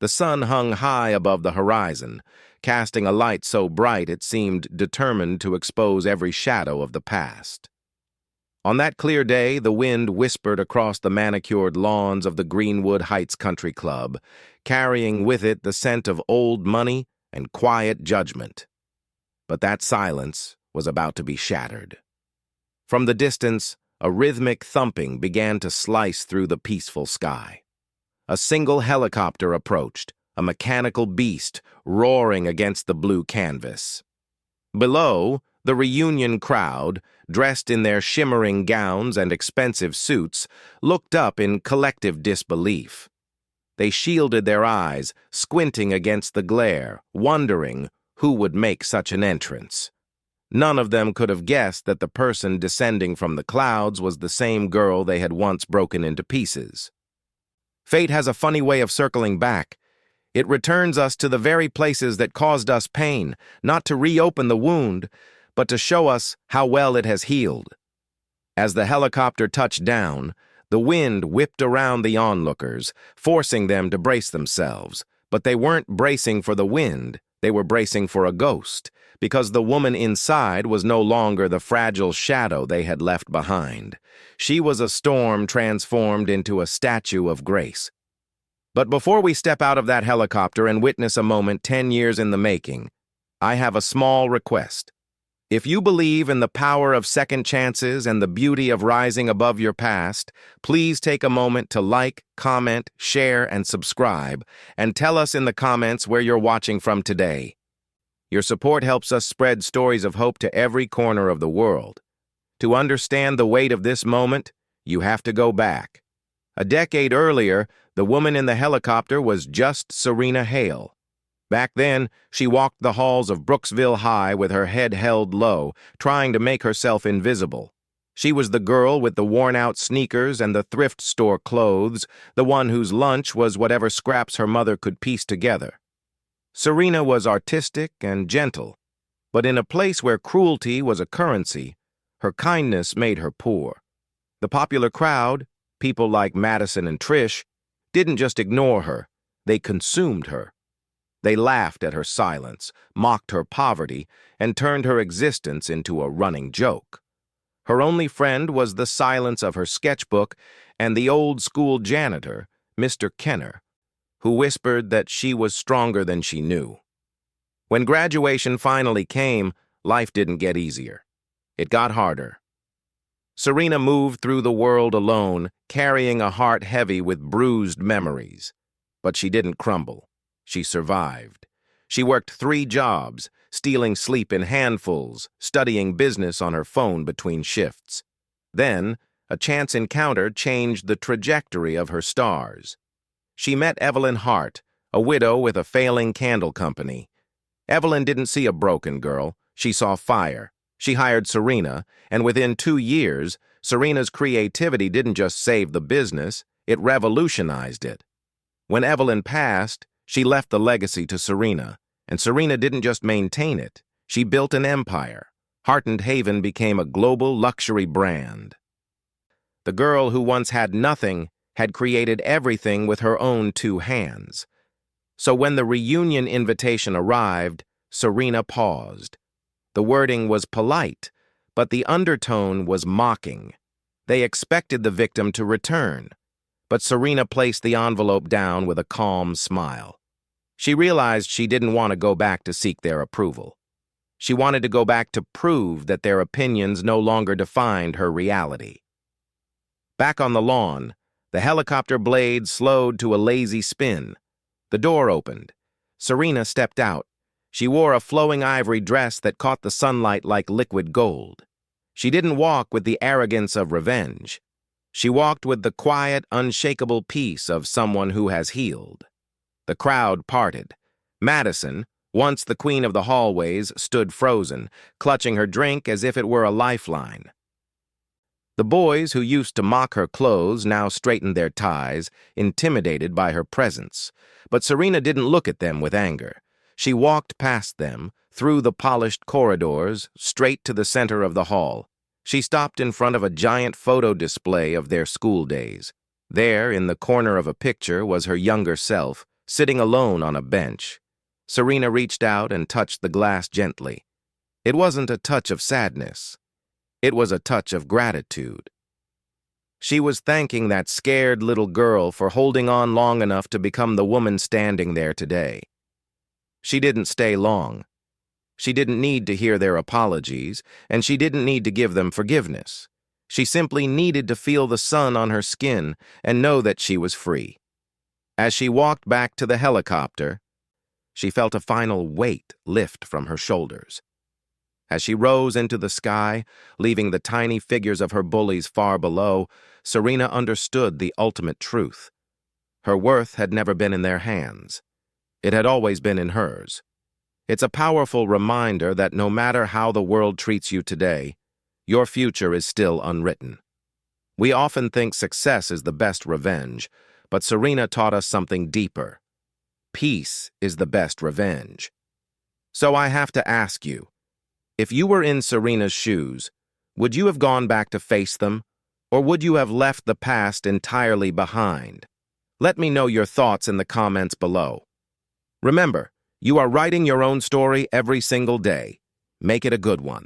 The sun hung high above the horizon, casting a light so bright it seemed determined to expose every shadow of the past. On that clear day, the wind whispered across the manicured lawns of the Greenwood Heights Country Club, carrying with it the scent of old money and quiet judgment. But that silence was about to be shattered. From the distance, a rhythmic thumping began to slice through the peaceful sky. A single helicopter approached, a mechanical beast roaring against the blue canvas. Below, the reunion crowd, dressed in their shimmering gowns and expensive suits, looked up in collective disbelief. They shielded their eyes, squinting against the glare, wondering who would make such an entrance. None of them could have guessed that the person descending from the clouds was the same girl they had once broken into pieces. Fate has a funny way of circling back. It returns us to the very places that caused us pain, not to reopen the wound, but to show us how well it has healed. As the helicopter touched down, the wind whipped around the onlookers, forcing them to brace themselves. But they weren't bracing for the wind, they were bracing for a ghost, because the woman inside was no longer the fragile shadow they had left behind. She was a storm transformed into a statue of grace. But before we step out of that helicopter and witness a moment 10 years in the making, I have a small request. If you believe in the power of second chances and the beauty of rising above your past, please take a moment to like, comment, share, and subscribe, and tell us in the comments where you're watching from today. Your support helps us spread stories of hope to every corner of the world. To understand the weight of this moment, you have to go back. A decade earlier, the woman in the helicopter was just Serena Hale. Back then, she walked the halls of Brooksville High with her head held low, trying to make herself invisible. She was the girl with the worn-out sneakers and the thrift store clothes, the one whose lunch was whatever scraps her mother could piece together. Serena was artistic and gentle, but in a place where cruelty was a currency, her kindness made her poor. The popular crowd, people like Madison and Trish, didn't just ignore her, they consumed her. They laughed at her silence, mocked her poverty, and turned her existence into a running joke. Her only friend was the silence of her sketchbook and the old-school janitor, Mr. Kenner, who whispered that she was stronger than she knew. When graduation finally came, life didn't get easier. It got harder. Serena moved through the world alone, carrying a heart heavy with bruised memories. But she didn't crumble. She survived. She worked 3 jobs, stealing sleep in handfuls, studying business on her phone between shifts. Then, a chance encounter changed the trajectory of her stars. She met Evelyn Hart, a widow with a failing candle company. Evelyn didn't see a broken girl, she saw fire. She hired Serena, and within 2 years, Serena's creativity didn't just save the business, it revolutionized it. When Evelyn passed, she left the legacy to Serena, and Serena didn't just maintain it, she built an empire. Heart and Haven became a global luxury brand. The girl who once had nothing had created everything with her own 2 hands. So when the reunion invitation arrived, Serena paused. The wording was polite, but the undertone was mocking. They expected the victim to return, but Serena placed the envelope down with a calm smile. She realized she didn't want to go back to seek their approval. She wanted to go back to prove that their opinions no longer defined her reality. Back on the lawn, the helicopter blade slowed to a lazy spin. The door opened. Serena stepped out. She wore a flowing ivory dress that caught the sunlight like liquid gold. She didn't walk with the arrogance of revenge. She walked with the quiet, unshakable peace of someone who has healed. The crowd parted. Madison, once the queen of the hallways, stood frozen, clutching her drink as if it were a lifeline. The boys who used to mock her clothes now straightened their ties, intimidated by her presence. But Serena didn't look at them with anger. She walked past them, through the polished corridors, straight to the center of the hall. She stopped in front of a giant photo display of their school days. There, in the corner of a picture, was her younger self, Sitting alone on a bench, Serena reached out and touched the glass gently. It wasn't a touch of sadness. It was a touch of gratitude. She was thanking that scared little girl for holding on long enough to become the woman standing there today. She didn't stay long. She didn't need to hear their apologies, and she didn't need to give them forgiveness. She simply needed to feel the sun on her skin and know that she was free. As she walked back to the helicopter, she felt a final weight lift from her shoulders. As she rose into the sky, leaving the tiny figures of her bullies far below, Serena understood the ultimate truth. Her worth had never been in their hands. It had always been in hers. It's a powerful reminder that no matter how the world treats you today, your future is still unwritten. We often think success is the best revenge, but Serena taught us something deeper. Peace is the best revenge. So I have to ask you, if you were in Serena's shoes, would you have gone back to face them, or would you have left the past entirely behind? Let me know your thoughts in the comments below. Remember, you are writing your own story every single day. Make it a good one.